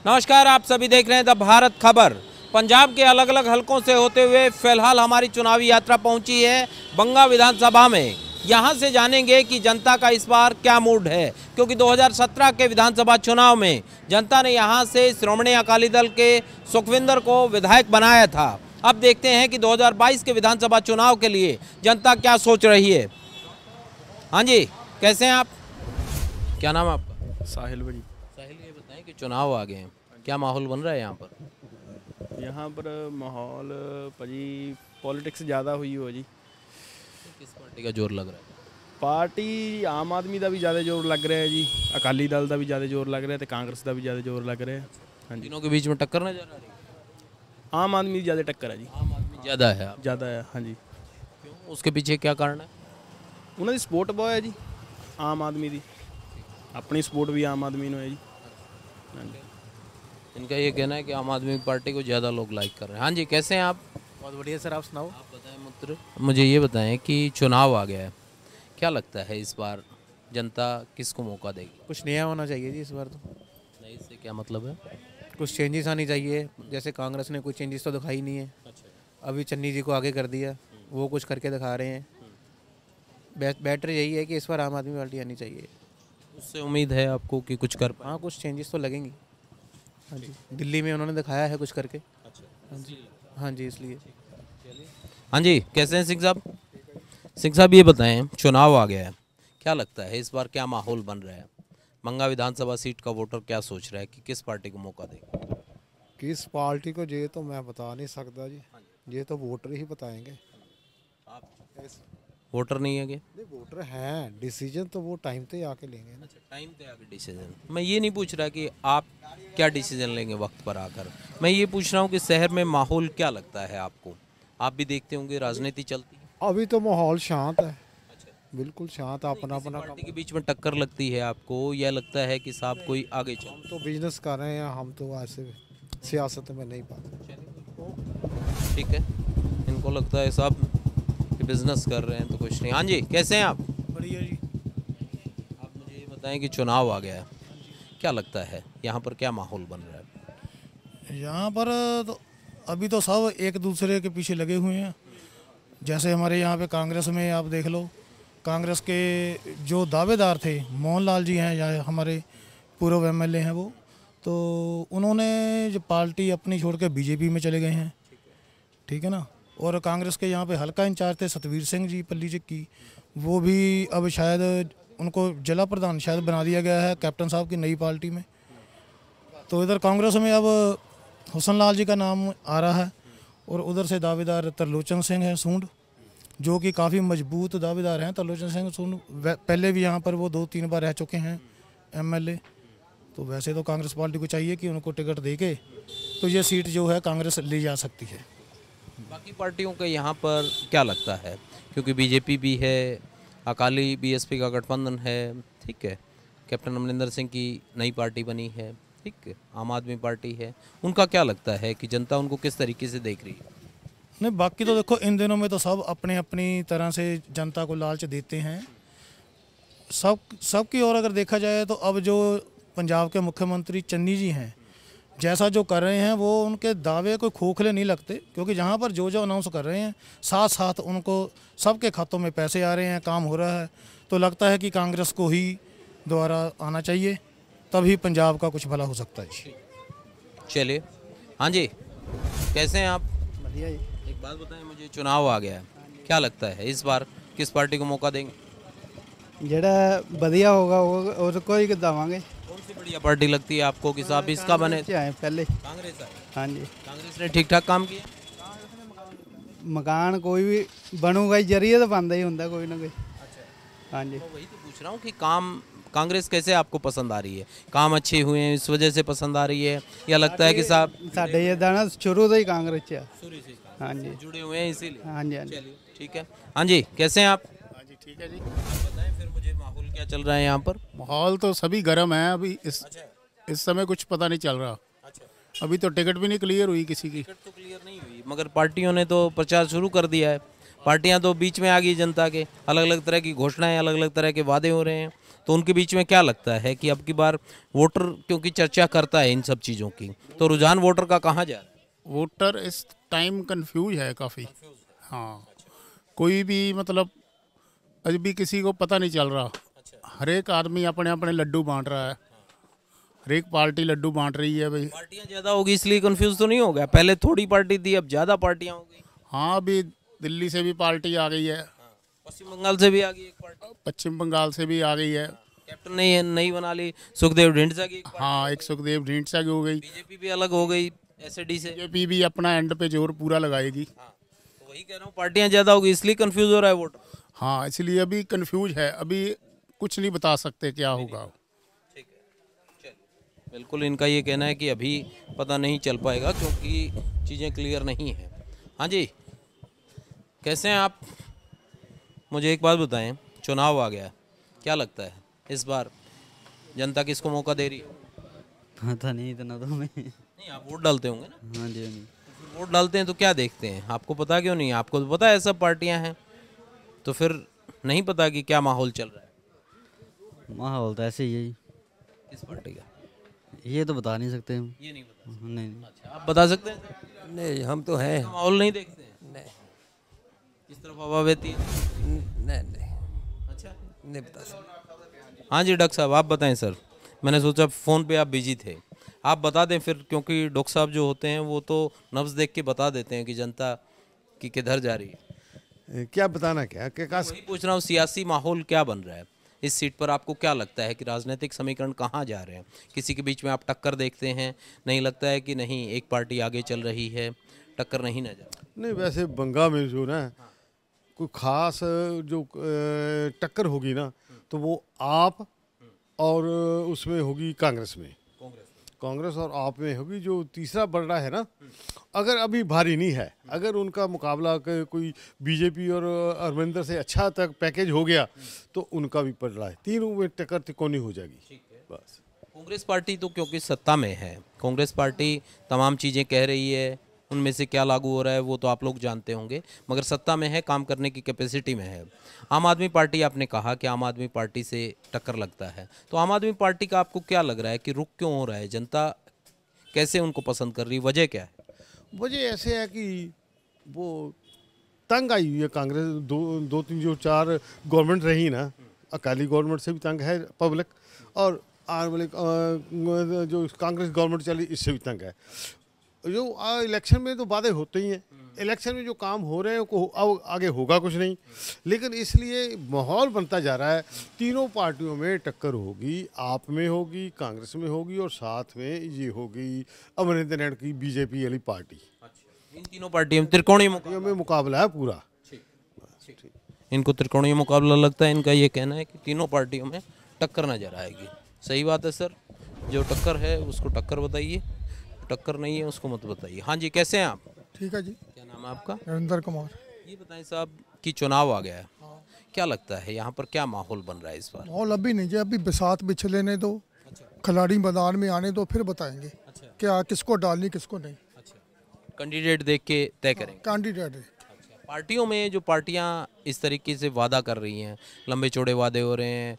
नमस्कार, आप सभी देख रहे हैं द भारत खबर। पंजाब के अलग अलग हलकों से होते हुए फिलहाल हमारी चुनावी यात्रा पहुंची है बंगा विधानसभा में। यहां से जानेंगे कि जनता का इस बार क्या मूड है, क्योंकि 2017 के विधानसभा चुनाव में जनता ने यहां से श्रोमणी अकाली दल के सुखविंदर को विधायक बनाया था। अब देखते हैं कि 2022 के विधानसभा चुनाव के लिए जनता क्या सोच रही है। हाँ जी, कैसे हैं आप? क्या नाम है आपका? साहिल भाई। साहिल, ये बताएं कि चुनाव आ गए हैं, क्या माहौल बन रहा है यहाँ पर? यहाँ पर माहौल भाजी पॉलिटिक्स ज़्यादा हुई हो जी। किस पार्टी का जोर लग रहा है? पार्टी आम आदमी का भी ज़्यादा जोर लग रहा है जी, अकाली दल का भी ज़्यादा जोर लग रहा है, तो कांग्रेस का भी ज़्यादा जोर लग रहा है। हाँ जी, तीनों के बीच में टक्कर नजर आ रही है? आम आदमी की ज़्यादा टक्कर है जी। आम आदमी ज़्यादा है? ज़्यादा है, हाँ जी। क्यों, उसके पीछे क्या कारण है? उन्होंने सपोर्ट बहुत है जी आम आदमी की, अपनी सपोर्ट भी आम आदमी ने है जी। हाँ जी, इनका ये कहना है कि आम आदमी पार्टी को ज़्यादा लोग लाइक कर रहे हैं। हाँ जी, कैसे हैं आप? बहुत बढ़िया सर, आप सुनाओ। आप बताएं मित्र। मुझे ये बताएं कि चुनाव आ गया है, क्या लगता है इस बार जनता किसको मौका देगी? कुछ नया होना चाहिए जी इस बार तो। नहीं, इससे क्या मतलब है? कुछ चेंजेस आनी चाहिए, जैसे कांग्रेस ने कोई चेंजेस तो दिखाई नहीं है। अभी चन्नी जी को आगे कर दिया, वो कुछ करके दिखा रहे हैं। बेटर यही है कि इस बार आम आदमी पार्टी आनी चाहिए। उससे उम्मीद है आपको कि कुछ कर पाए? हाँ, कुछ चेंजेस तो लगेंगी। हाँ जी, दिल्ली में उन्होंने दिखाया है कुछ करके। हाँ जी, हाँ जी, इसलिए। हाँ जी, कैसे हैं सिंह साहब? सिंह साहब, ये बताएं, चुनाव आ गया है, क्या लगता है इस बार क्या माहौल बन रहा है? बंगा विधानसभा सीट का वोटर क्या सोच रहा है कि किस पार्टी को मौका देगा? किस पार्टी को ये तो मैं बता नहीं सकता जी, ये तो वोटर ही बताएंगे। वोटर नहीं है क्या? नहीं, वोटर हैं, डिसीजन तो वो टाइम पे आके लेंगे ना। टाइम पे आके डिसीजन। मैं ये नहीं पूछ रहा कि आप क्या डिसीजन लेंगे वक्त पर आकर, मैं ये पूछ रहा हूँ कि शहर में माहौल क्या लगता है आपको? आप भी देखते होंगे, राजनीति चलती है। अभी तो माहौल शांत है, बिल्कुल शांत, अपना अपना पार्टी के बीच में टक्कर लगती है आपको, या लगता है कि साहब कोई आगे चल? हम तो बिजनेस कर रहे हैं, हम तो ऐसे सियासत में नहीं पाते। ठीक है, इनको लगता है साहब कि बिजनेस कर रहे हैं तो कुछ नहीं। हाँ जी, कैसे हैं आप? बढ़िया जी। आप मुझे ये बताएं कि चुनाव आ गया है, क्या लगता है यहाँ पर क्या माहौल बन रहा है? यहाँ पर तो अभी तो सब एक दूसरे के पीछे लगे हुए हैं। जैसे हमारे यहाँ पे कांग्रेस में आप देख लो, कांग्रेस के जो दावेदार थे, मोहनलाल जी हैं या हमारे पूर्व एमएलए हैं, वो तो उन्होंने जो पार्टी अपनी छोड़ के बीजेपी में चले गए हैं। ठीक है ना। और कांग्रेस के यहाँ पे हल्का इंचार्ज थे सतवीर सिंह जी पल्ली जी की, वो भी अब शायद उनको जिला प्रधान शायद बना दिया गया है कैप्टन साहब की नई पार्टी में। तो इधर कांग्रेस में अब हुसन लाल जी का नाम आ रहा है, और उधर से दावेदार त्रिलोचन सिंह हैं सूंड, जो कि काफ़ी मजबूत दावेदार हैं। त्रिलोचन सिंह सूंड पहले भी यहाँ पर वो 2-3 बार रह चुके हैं एमएलए। तो वैसे तो कांग्रेस पार्टी को चाहिए कि उनको टिकट देके तो ये सीट जो है कांग्रेस ले जा सकती है। बाकी पार्टियों का यहाँ पर क्या लगता है, क्योंकि बीजेपी भी है, अकाली बीएसपी का गठबंधन है, ठीक है, कैप्टन अमरिंदर सिंह की नई पार्टी बनी है, ठीक है, आम आदमी पार्टी है, उनका क्या लगता है कि जनता उनको किस तरीके से देख रही है? नहीं, बाकी तो देखो इन दिनों में तो सब अपने अपनी तरह से जनता को लालच देते हैं सब की। और अगर देखा जाए तो अब जो पंजाब के मुख्यमंत्री चन्नी जी हैं, जैसा जो कर रहे हैं वो उनके दावे कोई खोखले नहीं लगते, क्योंकि जहाँ पर जो अनाउंस कर रहे हैं साथ साथ उनको सबके खातों में पैसे आ रहे हैं, काम हो रहा है। तो लगता है कि कांग्रेस को ही दोबारा आना चाहिए, तभी पंजाब का कुछ भला हो सकता है। चलिए, हाँ जी, कैसे हैं आप? बढ़िया जी। एक बात बताएं मुझे, चुनाव आ गया है, क्या लगता है इस बार किस पार्टी को मौका देंगे? ਜਿਹੜਾ ਵਧੀਆ होगा वो को ही दवांगे। कौन सी बढ़िया पार्टी लगती है आपको कि साहब इसका बने? पहले कांग्रेस आए। हाँ जी, कांग्रेस ने ठीक ठाक काम किया। मकान कोई भी बनूगा ही, जरिए तो बनता ही होंगे कोई ना कोई। हाँ जी, तो वही तो पूछ रहा हूँ कि काम कांग्रेस कैसे आपको पसंद आ रही है? काम अच्छे हुए हैं इस वजह से पसंद आ रही है, या लगता है कि साहब साढ़े ये दाना शुरू से ही कांग्रेस है। हाँ जी, जुड़े हुए हैं इसीलिए? हाँ जी, हाँ जी। चलिए, ठीक है। हाँ जी, कैसे हैं आप? हाँ जी, ठीक है जी। बताएं फिर मुझे, माहौल क्या चल रहा है यहाँ पर? माहौल तो सभी गर्म है अभी, इस समय कुछ पता नहीं चल रहा। अभी तो टिकट भी नहीं क्लियर हुई किसी की। टिकट तो क्लियर नहीं हुई, मगर पार्टियों ने तो प्रचार शुरू कर दिया है। पार्टियां तो बीच में आ गई जनता के, अलग अलग तरह की घोषणाएं, अलग अलग तरह के वादे हो रहे हैं। तो उनके बीच में क्या लगता है कि अब की बार वोटर क्योंकि चर्चा करता है इन सब चीज़ों की, तो रुझान वोटर का कहाँ जा रहा है? वोटर इस टाइम कंफ्यूज है काफ़ी। हाँ, कोई भी मतलब अभी भी किसी को पता नहीं चल रहा। हर एक आदमी अपने अपने लड्डू बांट रहा है, हर एक पार्टी लड्डू बांट रही है भाई। पार्टियां ज़्यादा होगी इसलिए कंफ्यूज तो नहीं हो गया? पहले थोड़ी पार्टी थी, अब ज़्यादा पार्टियां हो गई। हाँ, अभी दिल्ली से भी पार्टी आ गई है, पश्चिम बंगाल से भी आ गई एक पार्टी, पश्चिम बंगाल से भी आ गई है। कैप्टन ने नई बना ली, सुखदेव ढींढसा की एक पार्टी, हाँ, एक सुखदेव ढींढसा की हो गई। बीजेपी भी अलग हो गई एसएडी से। बीजेपी भी अपना एंड पे जोर पूरा लगाएगी। हाँ, तो वही कह रहा हूँ, पार्टियां ज़्यादा होगी इसलिए कंफ्यूज हो रहा है वोटर। हाँ, इसलिए अभी कंफ्यूज है, अभी कुछ नहीं बता सकते क्या होगा। ठीक है, चलिए। बिल्कुल इनका ये कहना है कि अभी पता नहीं चल पाएगा क्योंकि चीज़ें क्लियर नहीं हैं। हाँ जी, कैसे हैं आप? मुझे एक बात बताएं, चुनाव आ गया, क्या लगता है इस बार जनता किसको मौका दे रही है? पता नहीं इतना तो मैं। नहीं, आप वोट डालते होंगे ना? हाँ जी, हाँ जी। वोट डालते हैं तो क्या देखते हैं? आपको पता क्यों नहीं? आपको तो पता है सब पार्टियां हैं, तो फिर नहीं पता कि क्या माहौल चल रहा है? माहौल तो ऐसे ही है। किस पार्टी का ये तो बता नहीं सकते हम। ये नहीं पता? नहीं नहीं। अच्छा, आप बता सकते हैं? नहीं, हम तो हैं। माहौल नहीं देखते हैं? नहीं किस तरफ हवा बहती है? नहीं अच्छा, नहीं बता सकते। हाँ जी डॉक्टर साहब, आप बताएं सर। मैंने सोचा फ़ोन पे आप बिजी थे, आप बता दें फिर, क्योंकि डॉक्टर साहब जो होते हैं वो तो नब्ज़ देख के बता देते हैं कि जनता की किधर जा रही है। क्या बताना, क्या वही पूछ रहा हूँ, सियासी माहौल क्या बन रहा है इस सीट पर? आपको क्या लगता है कि राजनीतिक समीकरण कहाँ जा रहे हैं? किसी के बीच में आप टक्कर देखते हैं? नहीं लगता है कि नहीं एक पार्टी आगे चल रही है, टक्कर नहीं नजर? नहीं, वैसे बंगा में जो ना कोई खास जो टक्कर होगी ना, तो वो आप और उसमें होगी कांग्रेस में, कांग्रेस और आप में होगी। जो तीसरा बढ़ रहा है ना, अगर अभी भारी नहीं है, अगर उनका मुकाबला कोई बीजेपी और अरविंदर से अच्छा तक पैकेज हो गया तो उनका भी पड़ रहा है। तीनों में टक्कर तिकोनी हो जाएगी बस। कांग्रेस पार्टी तो क्योंकि सत्ता में है, कांग्रेस पार्टी तमाम चीज़ें कह रही है, उनमें से क्या लागू हो रहा है वो तो आप लोग जानते होंगे, मगर सत्ता में है, काम करने की कैपेसिटी में है। आम आदमी पार्टी, आपने कहा कि आम आदमी पार्टी से टक्कर लगता है, तो आम आदमी पार्टी का आपको क्या लग रहा है कि रुख क्यों हो रहा है? जनता कैसे उनको पसंद कर रही है? वजह क्या है? वजह ऐसे है कि वो तंग आई हुई है कांग्रेस। दो तीन जो चार गवर्नमेंट रही ना, अकाली गवर्नमेंट से भी तंग है पब्लिक, और आने वाले जो कांग्रेस गवर्नमेंट चली इससे भी तंग है। जो इलेक्शन में तो वादे होते ही हैं, इलेक्शन में जो काम हो रहे हैं अब आगे होगा कुछ नहीं, लेकिन इसलिए माहौल बनता जा रहा है। तीनों पार्टियों में टक्कर होगी, आप में होगी, कांग्रेस में होगी, और साथ में ये होगी अमरिंदर नाथ की बीजेपी वाली पार्टी। इन तीनों पार्टियों में त्रिकोणीय में मुकाबला है पूरा। इनको त्रिकोणीय मुकाबला लगता है, इनका ये कहना है कि तीनों पार्टियों में टक्कर नजर आएगी। सही बात है सर, जो टक्कर है उसको टक्कर बताइए, टक्कर नहीं है उसको मत बताइए। हाँ जी, कैसे हैं आप? ठीक है जी। क्या नाम है आपका? नरेंद्र कुमार। ये बताएं साहब कि चुनाव आ गया है, क्या लगता है यहाँ पर क्या माहौल बन रहा है इस बार? माहौल अभी नहीं जी, अभी बसात बिछ लेने दो, खिलाड़ी मैदान में आने दो, फिर बताएंगे क्या किसको डालनी किसको नहीं। कैंडिडेट देख के तय करेंगे? कैंडिडेट। पार्टियों में जो पार्टियां इस तरीके से वादा कर रही हैं, लंबे चौड़े वादे हो रहे हैं,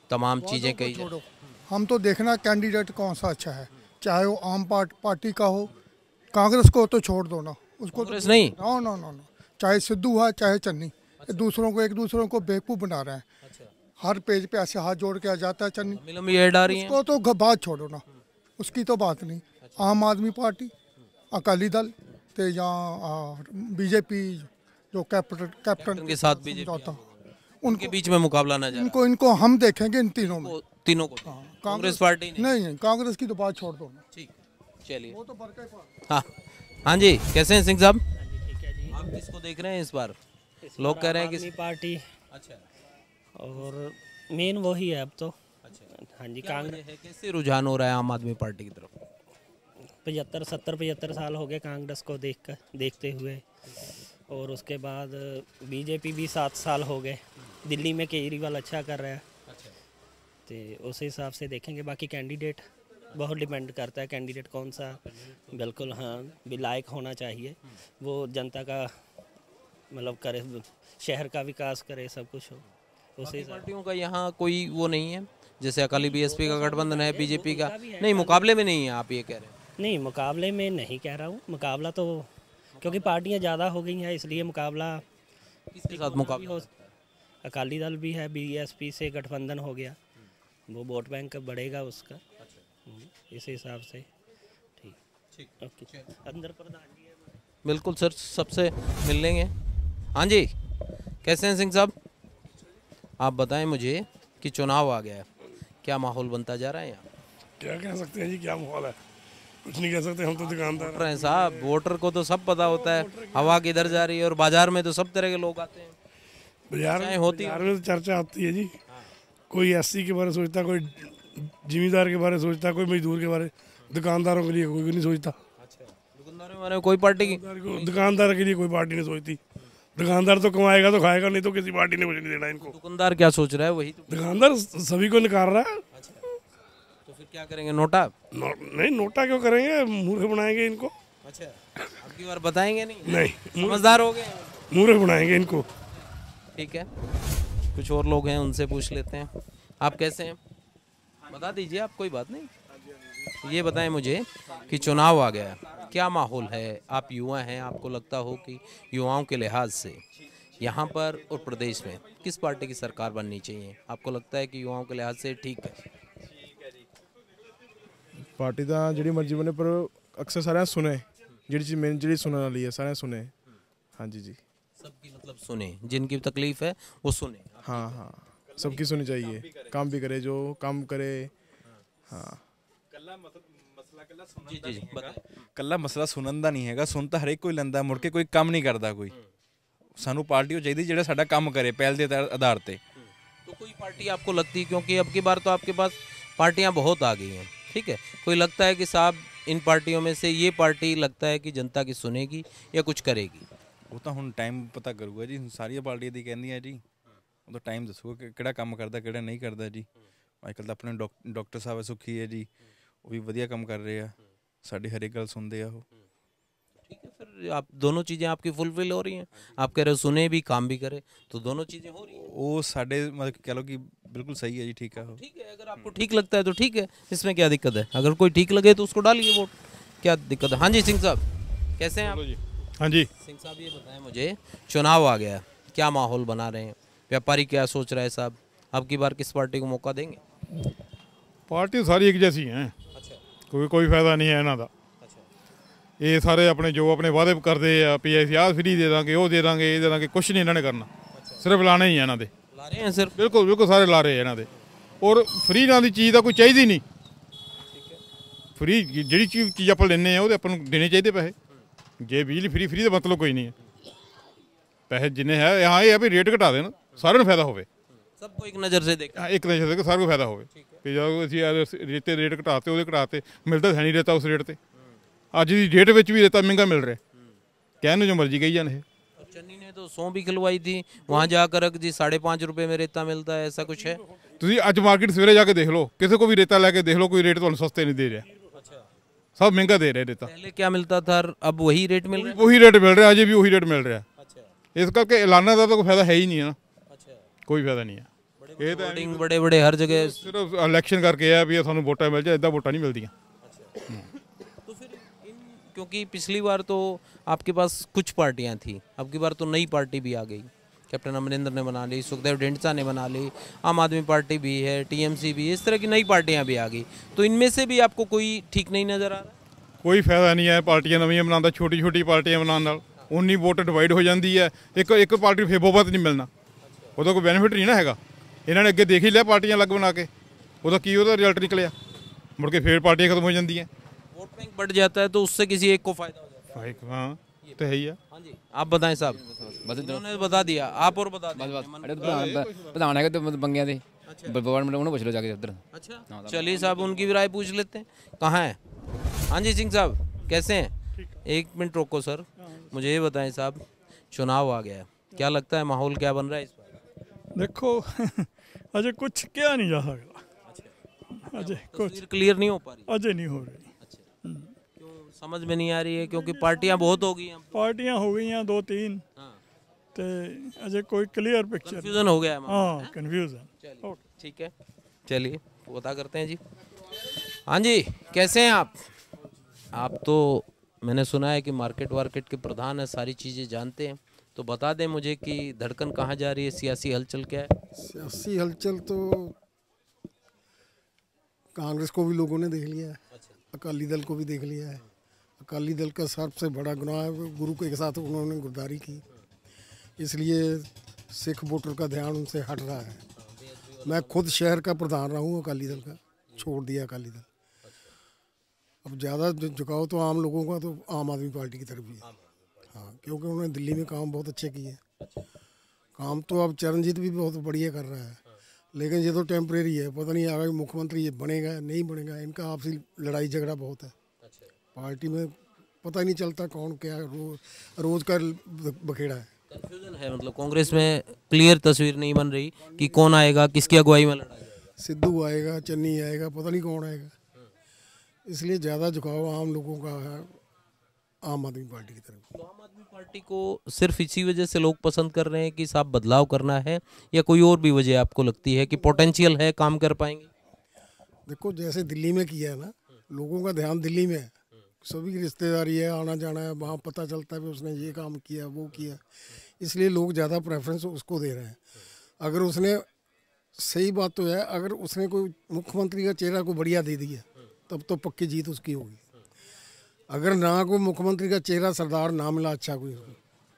तमाम चीज़ें कही जा रही हैं। हम तो देखना कैंडिडेट कौन सा अच्छा है, चाहे वो आम पार्टी का हो, कांग्रेस को तो छोड़ दो ना, उसको कांग्रेस नहीं? नो नो नो नो, चाहे सिद्धू है चाहे चन्नी, दूसरों को एक दूसरों को बेवकूफ़ बना रहे हैं। हर पेज पे ऐसे हाथ जोड़ के आ जाता है चन्नी, लंबी ऐड आ रही है, उसको तो बात छोड़ो ना, उसकी तो बात नहीं। आम आदमी पार्टी, अकाली दल ते या बीजेपी जो कैप्टन के साथ बीजेपी, उनके बीच में मुकाबला ना जाए। इनको हम देखेंगे इन तीनों में, तीनों को। कांग्रेस पार्टी नहीं, कांग्रेस की तो बात छोड़ दो ना। ठीक, चलिए। वो तो हाँ हाँ जी, कैसे हैं सिंह साहब? आप किसको देख रहे हैं इस बार? लोग कह रहे हैं कि पार्टी। अच्छा, और मेन वही है अब तो। अच्छा, हाँ जी, कांग्रेस है। कैसे रुझान हो रहा है आम आदमी पार्टी की तरफ? 75 साल हो गए कांग्रेस को देखते हुए, और उसके बाद बीजेपी भी 7 साल हो गए। दिल्ली में केजरीवाल अच्छा कर रहा है, तो उस हिसाब से देखेंगे। बाकी कैंडिडेट बहुत डिपेंड करता है, कैंडिडेट कौन सा बिल्कुल हाँ भी लायक होना चाहिए, वो जनता का मतलब करे, शहर का विकास करे, सब कुछ हो। उसी पार्टियों का यहाँ कोई वो नहीं है, जैसे अकाली बीएसपी का गठबंधन है, बीजेपी का नहीं, मुकाबले में नहीं है, आप ये कह रहे हैं? नहीं, मुकाबले में नहीं कह रहा हूँ, मुकाबला तो क्योंकि पार्टियां ज़्यादा हो गई हैं इसलिए मुकाबला किसके साथ मुकाबला? अकाली दल भी है, बीएसपी से गठबंधन हो गया, वो वोट बैंक बढ़ेगा उसका, इस हिसाब से। ठीक ओके, अंदर प्रधान जी है। बिल्कुल सर, सबसे मिल लेंगे। हाँ जी, कैसे हैं सिंह साहब? आप बताएं मुझे कि चुनाव आ गया है, क्या माहौल बनता जा रहा है यहाँ? क्या कह सकते हैं जी, क्या माहौल है, कुछ नहीं कह सकते, हम तो दुकानदार वोटर हैं साहब, वोटर को तो सब पता होता है हवा किधर जा रही है, और बाजार में तो सब तरह के लोग आते हैं। बाजार में तो चर्चा होती है जी, कोई एससी के बारे में सोचता, कोई जिम्मेदार के बारे में सोचता, कोई मजदूर के बारे, दुकानदारों के लिए कोई भी नहीं सोचता। दुकानदारों के बारे में कोई पार्टी की, दुकानदार के लिए कोई पार्टी नहीं सोचती। दुकानदार तो कमाएगा तो खाएगा, नहीं तो किसी पार्टी ने कुछ नहीं देना इनको। दुकानदार क्या सोच रहा है? वही तो दुकानदार सभी को निकाल रहा है। तो फिर क्या करेंगे, नोटा? नहीं, नोटा क्यों करेंगे, मूर्ख बनाएंगे इनको। अच्छा, अब की बार बताएंगे नहीं? नहीं, समझदार हो गए, मूर्ख बनाएंगे इनको। ठीक है, कुछ और लोग हैं, उनसे पूछ लेते हैं। आप कैसे हैं, बता दीजिए आप, कोई बात नहीं। ये बताएं मुझे कि चुनाव आ गया, क्या माहौल है? आप युवा हैं, आपको लगता हो कि युवाओं के लिहाज से यहाँ पर और प्रदेश में किस पार्टी की सरकार बननी चाहिए? आपको लगता है कि युवाओं के लिहाज से ठीक है? पार्टी तो जी मर्जी बने, पर अक्सर सारे सुने, जी चीज मेन जी सुनने वाली है, सारे सुने। हाँ जी जी, सबकी मतलब सुने, जिनकी तकलीफ है वो सुने। हाँ हाँ, सबकी सुनी चाहिए, काम भी करे, जो काम करे। हाँ, ਕੱਲਾ ਮਸਲਾ ਸੁਣਨ ਦਾ ਨਹੀਂ ਹੈਗਾ, ਸੁਣ ਤਾਂ ਹਰੇਕ ਕੋਈ ਲੈਂਦਾ, ਮੁੜ ਕੇ ਕੋਈ ਕੰਮ ਨਹੀਂ ਕਰਦਾ ਕੋਈ। ਸਾਨੂੰ ਪਾਰਟੀ ਉਹ ਚਾਹੀਦੀ ਜਿਹੜਾ ਸਾਡਾ ਕੰਮ ਕਰੇ ਪਹਿਲ ਦੇ ਆਧਾਰ ਤੇ। तो कोई पार्टी आपको लगती है, क्योंकि अब की बार तो आपके पास पार्टियां बहुत आ गई हैं, ठीक है, कोई लगता है कि साहब इन पार्टियों में से ये पार्टी लगता है कि जनता की सुनेगी या कुछ करेगी? ਉਹ ਤਾਂ ਹੁਣ ਟਾਈਮ ਪਤਾ ਕਰੂਗਾ ਜੀ, ਸਾਰੀਆਂ ਪਾਰਟੀਆਂ ਦੀ ਕਹਿੰਦੀਆਂ ਜੀ, ਉਹ ਤਾਂ ਟਾਈਮ ਦੱਸੂਗਾ ਕਿ ਕਿਹੜਾ ਕੰਮ ਕਰਦਾ ਕਿਹੜਾ ਨਹੀਂ ਕਰਦਾ ਜੀ। ਅੱਜ ਕੱਲ੍ਹ ਤਾਂ ਆਪਣੇ ਡਾਕਟਰ ਸਾਹਿਬ ਸੁਖੀ ਹੈ ਜੀ, ਉਹ ਵੀ ਵਧੀਆ ਕੰਮ ਕਰ ਰਹੇ ਆ, ਸਾਡੀ ਹਰ ਇੱਕ ਗੱਲ ਸੁਣਦੇ ਆ ਉਹ। ठीक है, फिर आप दोनों चीज़ें आपकी फुलफिल हो रही हैं, आप कह रहे हो सुने भी काम भी करे, तो दोनों चीज़ें हो रही हैं। ਉਹ ਸਾਡੇ मतलब कह लो कि बिल्कुल सही है जी, ठीक है। ठीक है, अगर आपको ठीक लगता है तो ठीक है, इसमें क्या दिक्कत है? अगर कोई ठीक लगे तो उसको डालिए वोट, क्या दिक्कत है? हाँ जी सिंह साहब, कैसे हैं आप? हाँ जी, सिंह साहब ये बताएं मुझे, चुनाव आ गया, क्या माहौल बना रहे हैं? व्यापारी क्या सोच रहे हैं साहब, अब की बार किस पार्टी को मौका देंगे? पार्टी सारी एक जैसी हैं, कोई फायदा नहीं है इन्हों का। ये सारे अपने जो अपने वादे करते हैं भी ਅਸੀਂ ਆਹ फ्री दे देंगे, वो दे देंगे, ये दे देंगे, कुछ नहीं इन्होंने करना, सिर्फ लाने ही है इन्हों के। ला रहे हैं सिर्फ? बिल्कुल बिल्कुल सारे ला रहे हैं इन्हों के, और फ्री ना की चीज़ का कोई चाहिए नहीं। फ्री जी चीज़ आप लेने वो अपन देने चाहिए पैसे, जे बिजली फ्री फ्री का मतलब कोई नहीं है, पैसे जिन्ने है यहाँ ये है भी रेट घटा देना, सारे फायदा हो, सबको एक नज़र से देखा, एक नज़र से सारे को फायदा हो। रेते रेट घटाते वो घटाते, मिलता है नहीं रेता उस रेट से, ਅੱਜ ਦੀ डेट में भी रेता महंगा मिल रहा है, कहने जो मर्जी कही जाने। चन्नी ने तो 100 भी खिलवाई थी, वहाँ जाकर जी 5.5 रुपये में रेता मिलता है, ऐसा कुछ है? ਤੁਸੀਂ ਅੱਜ ਮਾਰਕੀਟ ਸਵੇਰੇ ਜਾ ਕੇ ਦੇਖ ਲਓ, ਕਿਸੇ को भी रेता लेके देख लो, कोई रेट ਤੁਹਾਨੂੰ सस्ते नहीं दे रहा, सब महंगा दे रहे रेता। पहले क्या मिलता था, अब वही रेट मिल रहा है? वही रेट मिल रहा है, अजय भी वही रेट मिल रहा है। इस करके ऐलाना का तो कोई फायदा है ही नहीं है ना, कोई फायदा नहीं है। ये तो बड़े बड़े हर जगह सिर्फ इलेक्शन करके है भी थानू वोटा मिल जाए, इदा वोटा नहीं मिलती। तो फिर क्योंकि पिछली बार तो आपके पास कुछ पार्टियां थी, अब की बार तो नई पार्टी भी आ गई, कैप्टन अमरिंदर ने बना ली, सुखदेव ढींडसा ने बना ली, आम आदमी पार्टी भी है, टीएमसी भी, इस तरह की नई पार्टियां भी आ गई, तो इनमें से भी आपको कोई ठीक नहीं नज़र आ रहा? कोई फायदा नहीं है पार्टियां नवी बनाता, छोटी छोटी पार्टियां बनाने उन्नी वोट डिवाइड हो जाती है, एक पार्टी फिर बहुत नहीं मिलना, वो कोई बेनीफिट नहीं ना है। इन्होंने अगे देख ही लिया पार्टियां अलग बना के, वो की रिजल्ट निकलिया, मुड़ के फिर पार्टियां खत्म हो जाती हैं, वोट बैंक बढ़ जाता है, तो उससे किसी एक को फायदा हो जाता है। हाँ तो है ही है। हाँ जी, आप बताएं साहब, उन्होंने बता दिया, आप और बता दें। प्रधान है तो बंगिया दे गवर्नमेंट उन्होंने पूछ लो जाके उधर। अच्छा चलिए साहब, उनकी भी राय पूछ लेते हैं, कहाँ है? हाँ जी सिंह साहब, कैसे हैं? एक मिनट रोको सर, मुझे ये बताएं साहब, चुनाव आ गया, क्या लगता है माहौल क्या बन रहा है इस बार? देखो अजय कुछ क्या नहीं जा सकता, अजय कुछ क्लियर नहीं हो पा रही, अजय नहीं हो रही, क्यों समझ में नहीं आ रही है? क्योंकि पार्टियां बहुत हो गई हैं, पार्टियां हो गई हैं 2-3, तो अजय कोई क्लियर पिक्चर कंफ्यूजन हो गया है। हाँ कंफ्यूजन। ठीक है, चलिए पता करते हैं जी। हाँ जी, कैसे हैं आप तो मैंने सुना है कि मार्केट वार्केट के प्रधान है, सारी चीज़ें जानते हैं, तो बता दें मुझे कि धड़कन कहाँ जा रही है, सियासी हलचल क्या है? सियासी हलचल तो कांग्रेस को भी लोगों ने देख लिया है, अकाली दल को भी देख लिया है। अकाली दल का सबसे बड़ा गुनाह है गुरु के साथ उन्होंने गद्दारी की, इसलिए सिख वोटर का ध्यान उनसे हट रहा है। मैं खुद शहर का प्रधान रहा हूँ अकाली दल का, छोड़ दिया अकाली दल। अब ज़्यादा झुकाव तो आम लोगों का तो आम आदमी पार्टी की तरफ भी है। हाँ, क्योंकि उन्होंने दिल्ली में काम बहुत अच्छे किए। काम तो अब चरणजीत भी बहुत बढ़िया कर रहा है, लेकिन ये तो टेम्परेरी है। पता नहीं आगे मुख्यमंत्री ये बनेगा नहीं बनेगा, इनका आपसी लड़ाई झगड़ा बहुत है पार्टी में। पता ही नहीं चलता कौन क्या रोज का बखेड़ा है। कंफ्यूजन है, मतलब कांग्रेस में क्लियर तस्वीर नहीं बन रही कि कौन आएगा, किसकी अगुवाई में लड़ाई है। सिद्धू आएगा, चन्नी आएगा, पता नहीं कौन आएगा। इसलिए ज़्यादा झुकाव आम लोगों का है आम आदमी पार्टी की तरफ। तो आम आदमी पार्टी को सिर्फ इसी वजह से लोग पसंद कर रहे हैं कि साहब बदलाव करना है, या कोई और भी वजह आपको लगती है कि पोटेंशियल है, काम कर पाएंगे? देखो जैसे दिल्ली में किया है ना, लोगों का ध्यान दिल्ली में है, सभी की रिश्तेदारी है, आना जाना है, वहाँ पता चलता है कि उसने ये काम किया वो किया, इसलिए लोग ज़्यादा प्रेफरेंस उसको दे रहे हैं। अगर उसने सही बात तो है, अगर उसने कोई मुख्यमंत्री का चेहरा को बढ़िया दे दिया तब तो पक्की जीत उसकी होगी। अगर ना कोई मुख्यमंत्री का चेहरा सरदार ना मिला अच्छा कोई,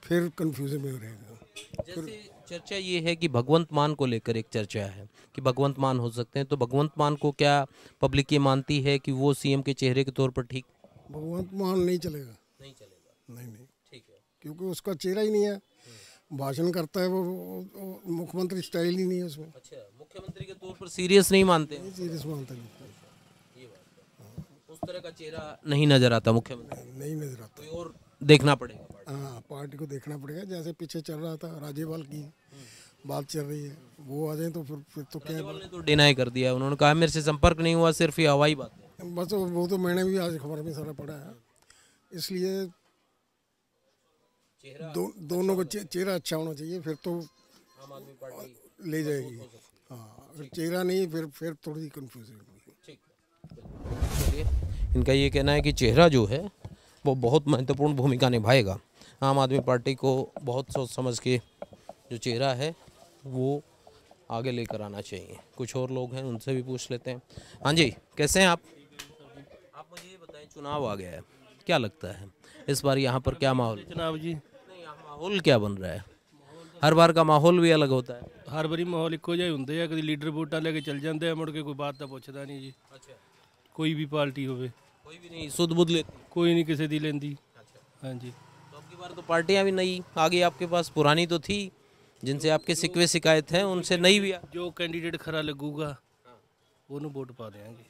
फिर कन्फ्यूजन में रहेगा। जैसे चर्चा ये है कि भगवंत मान को लेकर एक चर्चा है कि भगवंत मान हो सकते हैं, तो भगवंत मान को क्या पब्लिक ये मानती है कि वो सीएम के चेहरे के तौर पर ठीक? भगवंत मान नहीं चलेगा, नहीं चलेगा, नहीं नहीं ठीक है, क्योंकि उसका चेहरा ही नहीं है। भाषण करता है वो मुख्यमंत्री स्टाइल ही नहीं है उसमें। अच्छा, मुख्यमंत्री के तौर पर सीरियस नहीं मानते? नहीं सीरियस मानते नहीं, ये बात, उस तरह का चेहरा नहीं नजर आता मुख्यमंत्री, नहीं नजर आता। कोई और देखना पड़ेगा। हाँ, पार्टी को देखना पड़ेगा। जैसे पीछे चल रहा था राज्यपाल की बात चल रही है, वो आ जाए तो फिर तो क्या। राज्यपाल ने तो डिनाई कर दिया, उन्होंने कहा मेरे से संपर्क नहीं हुआ, सिर्फ ये हवाई बात है। बस वो तो मैंने भी आज खबर में सारा पढ़ा है, इसलिए दोनों का चेहरा अच्छा होना चाहिए, फिर तो आम आदमी पार्टी ले जाएगी। हाँ, अगर चेहरा नहीं फिर थोड़ी कंफ्यूजन होगी। चलिए, इनका ये कहना है कि चेहरा जो है वो बहुत महत्वपूर्ण भूमिका निभाएगा। आम आदमी पार्टी को बहुत सोच समझ के जो चेहरा है वो आगे लेकर आना चाहिए। कुछ और लोग हैं, उनसे भी पूछ लेते हैं। हाँ जी, कैसे हैं आप मुझे ये बताएं, चुनाव आ गया है, क्या लगता है इस बार यहाँ पर क्या माहौल? जनाब जी, नहीं, यहाँ माहौल क्या बन रहा है? हर बार का माहौल भी अलग होता है। हर बारी माहौल ਇੱਕੋ ਜਿਹਾ ਹੁੰਦੇ ਆ, ਕਦੀ ਲੀਡਰ ਵੋਟਾਂ ਲੈ ਕੇ ਚੱਲ ਜਾਂਦੇ ਆ, ਮੁੜ ਕੇ ਕੋਈ ਬਾਤ ਤਾਂ ਪੁੱਛਦਾ ਨਹੀਂ ਜੀ। अच्छा, ਕੋਈ ਵੀ ਪਾਰਟੀ ਹੋਵੇ, कोई भी नहीं सुध बुध लेती? ਕੋਈ ਨਹੀਂ ਕਿਸੇ ਦੀ ਲੈਂਦੀ। अच्छा, हाँ जी, तो अब की बार तो पार्टियाँ भी नई आ गई आपके पास, पुरानी तो थी जिनसे आपके शिकवे शिकायत हैं, उनसे नई भी जो कैंडिडेट खरा लगूगा ਉਹਨੂੰ वोट पा देंगे।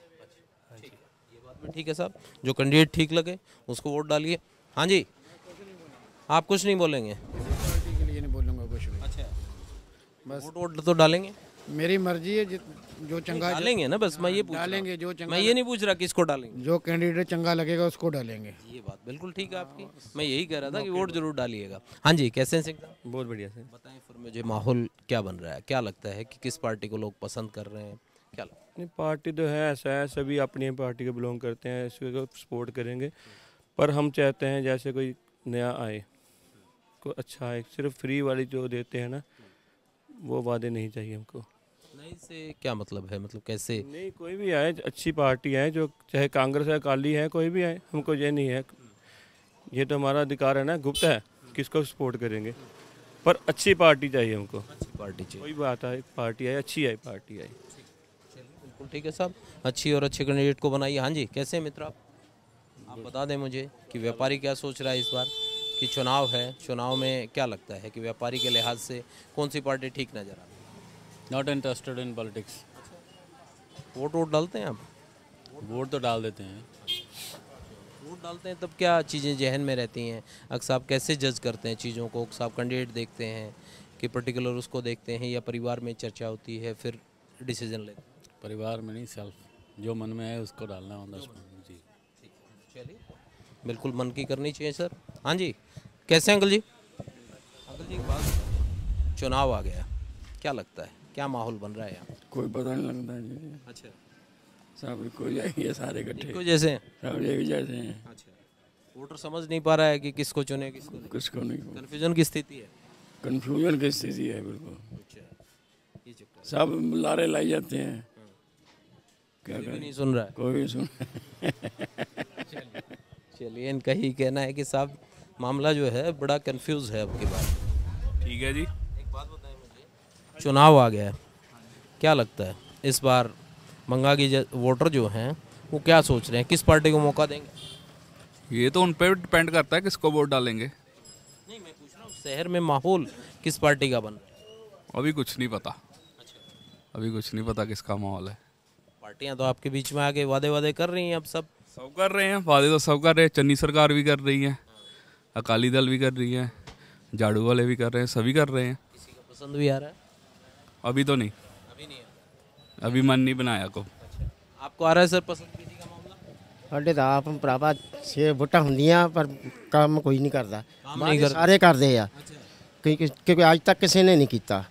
हाँ जी, ये बात भी ठीक है साहब, जो कैंडिडेट ठीक लगे उसको वोट डालिए। हाँ जी, आप कुछ नहीं बोलेंगे? पार्टी के लिए नहीं बोलूँगा कुछ भी। अच्छा, बस वोट तो डालेंगे? मेरी मर्जी है, जो चंगा डालेंगे ना, बस मैं ये पूछ डालेंगे जो मैं ये नहीं पूछ रहा किसको डालेंगे, जो कैंडिडेट चंगा लगेगा उसको डालेंगे। ये बात बिल्कुल ठीक है आपकी, मैं यही कह रहा था कि वोट जरूर डालिएगा। हाँ जी, कैसे हैं सिंह साहब? बहुत बढ़िया सर। बताएं फिर मुझे माहौल क्या बन रहा है, क्या लगता है कि किस पार्टी को लोग पसंद कर रहे हैं, क्या लगता है? नहीं, पार्टी तो है, ऐसा है, सभी अपनी पार्टी को बिलोंग करते हैं, इसको सपोर्ट करेंगे, पर हम चाहते हैं जैसे कोई नया आए, कोई अच्छा आए। सिर्फ फ्री वाली जो देते हैं ना, वो वादे नहीं चाहिए हमको। नहीं से क्या मतलब है, मतलब कैसे? नहीं, कोई भी आए, अच्छी पार्टी आए, जो चाहे कांग्रेस है, अकाली है, कोई भी आए, हमको ये नहीं है, ये तो हमारा अधिकार है ना, गुप्त है, किसको सपोर्ट करेंगे, पर अच्छी पार्टी चाहिए हमको। अच्छी पार्टी चाहिए, कोई बात है, पार्टी आए, अच्छी आए पार्टी आई। बिल्कुल ठीक है साहब, अच्छी और अच्छे कैंडिडेट को बनाइए। हाँ जी, कैसे हैं मित्र आप बता दें मुझे कि व्यापारी क्या सोच रहा है इस बार कि चुनाव है, चुनाव में क्या लगता है कि व्यापारी के लिहाज से कौन सी पार्टी ठीक नज़र आ रही है? Not interested in politics. Vote डालते हैं आप? वोट तो डाल देते हैं। वोट डालते हैं तब क्या चीज़ें जहन में रहती हैं? अक्सर आप कैसे जज करते हैं चीज़ों को? अक्सर आप कैंडिडेट देखते हैं कि पर्टिकुलर उसको देखते हैं, या परिवार में चर्चा होती है फिर डिसीजन लेते हैं? परिवार में नहीं, सेल्फ जो मन में है उसको डालना होता है जी। चलिए, बिल्कुल मन की करनी चाहिए सर। हाँ जी, कैसे अंकल जी? अंकल जी, बात, चुनाव आ गया, क्या लगता है क्या माहौल बन रहा है यहाँ? कोई पता नहीं लगता जी। अच्छा, सब को जाएंगे सारे इकट्ठे, इनको जैसे हैं? सब एक जैसे हैं। अच्छा, वोटर समझ नहीं पा रहा है कि किसको चुने किसको नहीं? किसको नहीं, कन्फ्यूजन की स्थिति है। कन्फ्यूजन की स्थिति है बिल्कुल। अच्छा, ये चक्कर सब लारे लाई जाते हैं, क्या कोई भी करें, नहीं सुन रहा है। कोई भी सुन चलिए, इनका ही कहना है कि साहब मामला जो है बड़ा कंफ्यूज है अब की बार। ठीक है जी। एक बात बताएं मुझे, चुनाव आ गया है, क्या लगता है इस बार बंगा की वोटर जो हैं वो क्या सोच रहे हैं, किस पार्टी को मौका देंगे? ये तो उन पर डिपेंड करता है किसको वोट डालेंगे। नहीं, मैं पूछ रहा हूँ शहर में माहौल किस पार्टी का बन रहा है? अभी कुछ नहीं पता। अभी कुछ नहीं पता किसका माहौल है। पार्टियां तो आपके बीच में आके वादे कर रही हैं, अब सब कर रहे हैं वादे, तो सब कर रहे हैं। चन्नी सरकार भी कर रही है, अकाली दल भी कर रही है, झाड़ू वाले भी कर रहे हैं, सभी कर रहे हैं। किसी का पसंद भी आ रहा है? अभी तो नहीं, अभी नहीं है। अभी मन नहीं बनाया को। आपको आ रहा है सर पसंद किसी का मामला? ਸਾਡੇ ਤਾਂ ਆਪ ਭਰਾਵਾ 6 ਵੋਟਾਂ ਹੁੰਦੀਆਂ ਪਰ ਕੰਮ ਕੋਈ ਨਹੀਂ ਕਰਦਾ, ਨਹੀਂ ਕਰਦਾ। ਸਾਰੇ ਕਰਦੇ ਆ ਕਿਉਂਕਿ ਅੱਜ ਤੱਕ ਕਿਸੇ ਨੇ ਨਹੀਂ ਕੀਤਾ।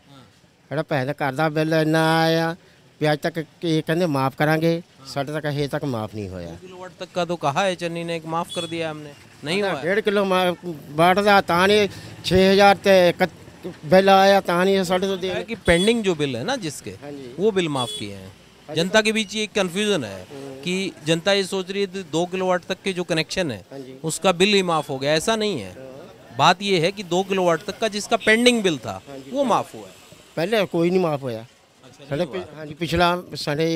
ਸਾਡਾ ਭੈਣ ਦਾ ਘਰ ਦਾ ਬਿੱਲ ਇੰਨਾ ਆਇਆ ਵੀ ਅੱਜ ਤੱਕ ਇਹ ਕਹਿੰਦੇ ਮਾਫ ਕਰਾਂਗੇ, ਸਾਡੇ ਤੱਕ ਹਜੇ ਤੱਕ ਮਾਫ नहीं होया। किलोवाट तक का तो कहा है चन्नी ने, माफ कर दिया हमने, नहीं हुआ। 1.5 किलो वाट ਦਾ ਤਾਂ ਨਹੀਂ 6000 ਤੇ बिल आया ਤਾਂ नहीं ਸਾਡੇ ਤੋਂ ਦੇ कि पेंडिंग जो बिल है ना जिसके, वो बिल माफ किए हैं। जनता के बीच ये एक कन्फ्यूजन है कि जनता ये सोच रही है 2 किलोवाट तक के जो कनेक्शन है उसका बिल ही माफ हो गया, ऐसा नहीं है। बात ये है कि 2 किलोवाट तक का जिसका पेंडिंग बिल था वो माफ हुआ है। पहले कोई नहीं माफ होया। हाँ जी, पिछला साढ़े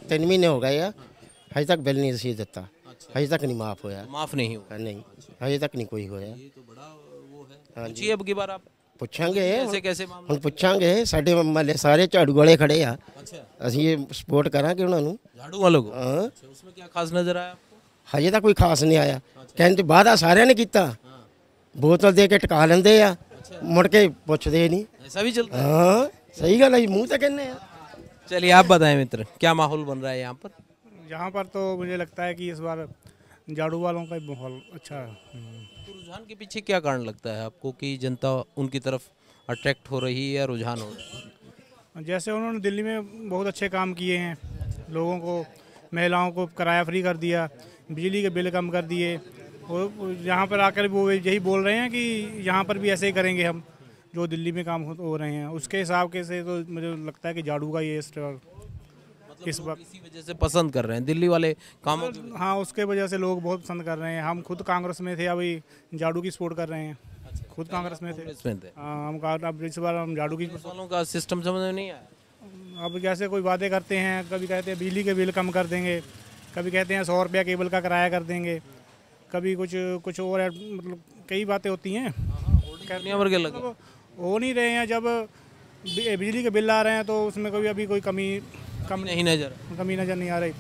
3 महीने हो गए हैं, अजे तक बिल नहीं रसीद दिता, अजे तक नहीं माफ होया। माफ नहीं हुआ? नहीं, अजे तक नहीं कोई होया। हाँ जी, अब की बार आप ਪੁੱਛਾਂਗੇ, कैसे ਹੁਣ ਪੁੱਛਾਂਗੇ। ਸਾਡੇ ਮਹੱਲੇ ਸਾਰੇ ਝਾੜੂ ਵਾਲੇ ਖੜੇ ਆ, ਅਸੀਂ ਇਹ ਸਪੋਰਟ ਕਰਾਂਗੇ ਉਹਨਾਂ ਨੂੰ। झाड़ू वालों को? ਹਾਂ, उसमें क्या खास नजर आया आपको? ਹਜੇ ਤਾਂ ਕੋਈ ਖਾਸ ਨਹੀਂ ਆਇਆ। ਕਹਿੰਦੇ ਵਾਅਦਾ ਸਾਰਿਆਂ ਨੇ ਕੀਤਾ, ਬੋਤਲ ਦੇ ਕੇ ਟਿਕਾ ਲੈਂਦੇ ਆ, ਮੁੜ ਕੇ ਪੁੱਛਦੇ ਨਹੀਂ। ऐसा भी चलता है? हाँ, सही गल है, मुँह तो कहने हैं। चलिए आप बताएं मित्र, क्या माहौल बन रहा है यहाँ पर? यहाँ पर तो मुझे लगता है कि इस बार झाड़ू वालों का माहौल अच्छा है। तो रुझान के पीछे क्या कारण लगता है आपको कि जनता उनकी तरफ अट्रैक्ट हो रही है या रुझान हो रहा है? जैसे उन्होंने दिल्ली में बहुत अच्छे काम किए हैं, लोगों को, महिलाओं को किराया फ्री कर दिया, बिजली के बिल कम कर दिए, और यहाँ पर आकर वो यही बोल रहे हैं कि यहाँ पर भी ऐसे ही करेंगे हम, जो दिल्ली में काम हो रहे हैं उसके हिसाब के से। तो मुझे लगता है कि झाड़ू का ये इस वक्त इसी वजह से पसंद कर रहे हैं दिल्ली वाले कामों की। हाँ, उसके वजह से लोग बहुत पसंद कर रहे हैं। हम खुद कांग्रेस में थे, अभी झाड़ू की सपोर्ट कर रहे हैं। खुद कांग्रेस में थे। हाँ, हम अब इस बार हम झाड़ू की वालों का सिस्टम समझ में नहीं आया। अब जैसे कोई वादे करते हैं, कभी कहते हैं बिजली के बिल कम कर देंगे, कभी कहते हैं 100 रुपया केबल का किराया कर देंगे, कभी कुछ और, मतलब कई बातें होती हैं। हो नहीं रहे हैं। जब बिजली के बिल आ रहे हैं तो उसमें कभी अभी कोई कमी नहीं नज़र नहीं आ रही।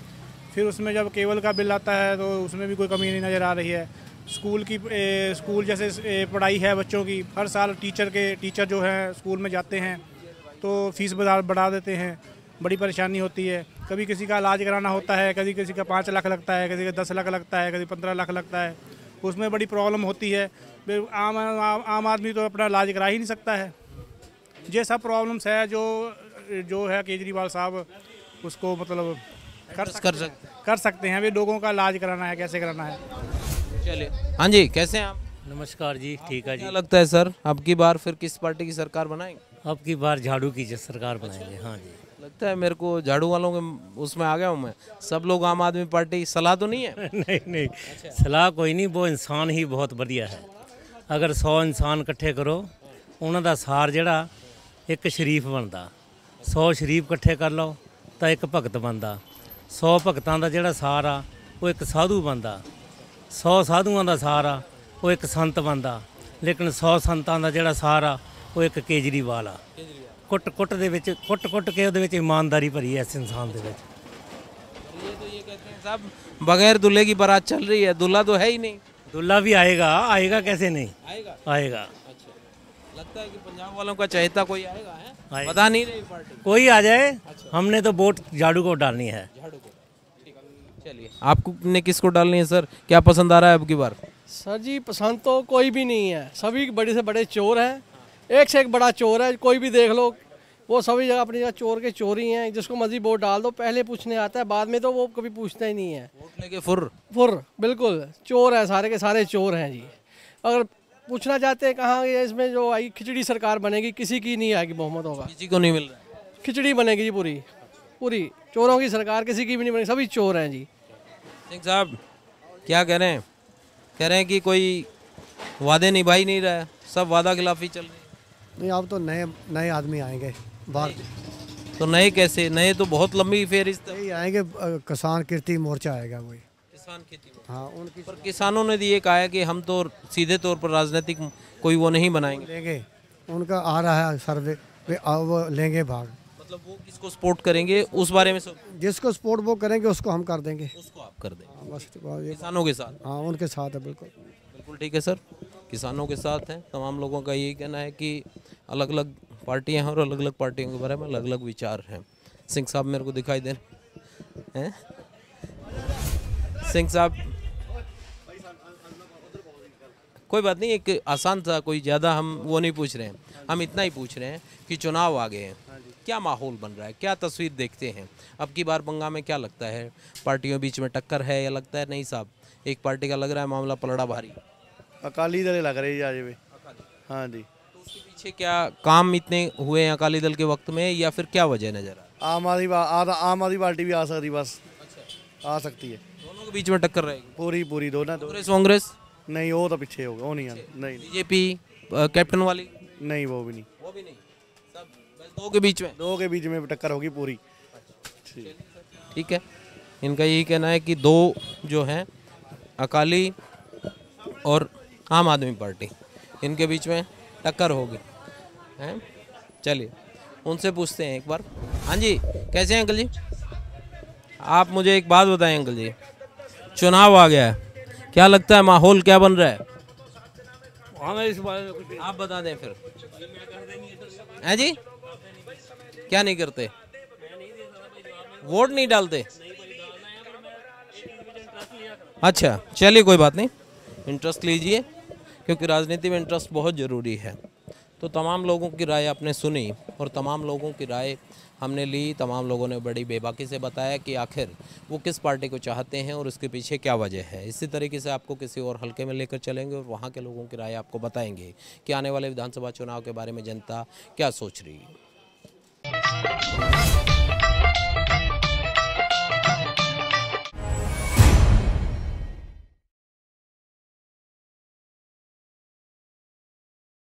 फिर उसमें जब केबल का बिल आता है तो उसमें भी कोई कमी नहीं नज़र आ रही है। स्कूल जैसे पढ़ाई है बच्चों की, हर साल टीचर जो हैं स्कूल में जाते हैं तो फीस बढ़ा देते हैं, बड़ी परेशानी होती है। कभी किसी का इलाज कराना होता है, कभी किसी का 5 लाख लगता है, किसी का 10 लाख लगता है, कभी 15 लाख लगता है, उसमें बड़ी प्रॉब्लम होती है। आम आदमी तो अपना इलाज करा ही नहीं सकता है। ये सब प्रॉब्लम्स है जो है केजरीवाल साहब उसको मतलब कर सकते हैं। अभी लोगों का इलाज कराना है, कैसे कराना है। चलिए, हाँ जी, कैसे हैं आप? नमस्कार जी, ठीक है जी। क्या लगता है सर, अब की बार फिर किस पार्टी की सरकार बनाएंगे? अब की बार झाड़ू की सरकार बनाएंगे। हाँ जी, लगता है मेरे को झाड़ू वालों के उसमें आ गया हूँ मैं। सब लोग आम आदमी पार्टी, सलाह तो नहीं है? नहीं, सलाह कोई नहीं, वो इंसान ही बहुत बढ़िया है। अगर 100 इंसान इकट्ठे करो, उन्हों का सार जड़ा एक शरीफ बनता। 100 शरीफ इकट्ठे कर लो तो एक भगत बनता। 100 भगतों का जड़ा सार आ वो एक साधु बनता। 100 साधुओं का सार आ वो एक संत बनता। लेकिन 100 संतां का जड़ा सार आ वो एक केजरीवाल आ। कुट के उहदे विच ईमानदारी भरी है इस इंसान दे विच। ये कहते हैं साहब बगैर दूल्हे की बारात चल रही है, दूल्हा तो है ही नहीं। दूल्हा भी आएगा कैसे नहीं आएगा। लगता है कि पंजाब वालों का चहेता कोई आएगा है? पता नहीं रही पार्टी, कोई आ जाए। हमने तो वोट झाड़ू को डालनी है। चलिए, आपको ने किसको डालनी है सर? क्या पसंद आ रहा है अब की बार? सर जी, पसंद तो कोई भी नहीं है, सभी बड़े से बड़े चोर हैं, एक से एक बड़ा चोर है। कोई भी देख लो, वो सभी जगह अपनी जगह चोर के चोर ही हैं। जिसको मर्जी वोट डाल दो, पहले पूछने आता है, बाद में तो वो कभी पूछता ही नहीं है। वोट लेके फुर बिल्कुल चोर है, सारे के सारे चोर हैं जी। अगर पूछना चाहते हैं कहाँ इसमें जो आई खिचड़ी सरकार बनेगी, किसी की नहीं आएगी, बहुमत होगा, किसी को नहीं मिल रहा है। खिचड़ी बनेगी जी पूरी पूरी, चोरों की सरकार, किसी की भी नहीं बनेगी, सभी चोर हैं जी। सिंह साहब क्या कह रहे हैं? कह रहे हैं कि कोई वादे निभा ही नहीं रहा है, सब वादा खिलाफी चल रही है। नहीं, अब तो नए आदमी आएंगे बाहर। तो नए कैसे? नए तो बहुत लंबी फेरिस्त है। आएंगे, किसान कृषि मोर्चा आएगा वही। किसान खेती, हाँ उनकी। पर किसानों ने ये कहा है कि हम तो सीधे तौर पर राजनीतिक कोई वो नहीं बनाएंगे। लेंगे, उनका आ रहा है सर्वे, वो लेंगे भाग। मतलब वो किसको सपोर्ट करेंगे उस बारे में जिसको सपोर्ट वो करेंगे उसको हम कर देंगे। उसको आप कर देंगे बस किसानों के साथ? हाँ उनके साथ है, बिल्कुल बिल्कुल ठीक है सर, किसानों के साथ हैं। तमाम लोगों का यही कहना है कि अलग अलग पार्टियां हैं और अलग अलग पार्टियों के बारे में अलग अलग विचार हैं। सिंह साहब मेरे को दिखाई दे रहे हैं। सिंह साहब कोई बात नहीं, एक आसान सा, कोई ज़्यादा हम वो नहीं पूछ रहे हैं, हम इतना ही पूछ रहे हैं कि चुनाव आ गए हैं, क्या माहौल बन रहा है, क्या तस्वीर देखते हैं अब की बार बंगा में? क्या लगता है पार्टियों बीच में टक्कर है या लगता है नहीं साहब एक पार्टी का लग रहा है मामला पलड़ा भारी? अकाली दल लग रही है आज। हाँ जी। तो उसके पीछे क्या काम इतने हुए हैं अकाली दल के वक्त में, या फिर क्या वजह नजर आ? आम आदमी पार्टी भी आ सकती, बस आ सकती है। दोनों के बीच में टक्कर रहेगी पूरी दोनों। कांग्रेस नहीं, वो तो पीछे होगा, वो नहीं। नहीं बीजेपी कैप्टन वाली नहीं, वो भी नहीं, सब बस दो के बीच में टक्कर होगी पूरी। ठीक है, इनका यही कहना है कि दो जो हैं अकाली और आम आदमी पार्टी, इनके बीच में टक्कर होगी हैं। चलिए उनसे पूछते हैं एक बार। हाँ जी, कैसे हैं अंकल जी? आप मुझे एक बात बताएं अंकल जी, चुनाव आ गया है, क्या लगता है माहौल क्या बन रहा है? इस बारे में कुछ आप बता दें फिर। हैं जी, क्या नहीं करते? वोट नहीं डालते? अच्छा चलिए कोई बात नहीं, इंटरेस्ट लीजिए, क्योंकि राजनीति में इंटरेस्ट बहुत ज़रूरी है। तो तमाम लोगों की राय आपने सुनी और तमाम लोगों की राय हमने ली। तमाम लोगों ने बड़ी बेबाकी से बताया कि आखिर वो किस पार्टी को चाहते हैं और उसके पीछे क्या वजह है। इसी तरीके से आपको किसी और हलके में लेकर चलेंगे और वहाँ के लोगों की राय आपको बताएंगे कि आने वाले विधानसभा चुनाव के बारे में जनता क्या सोच रही है।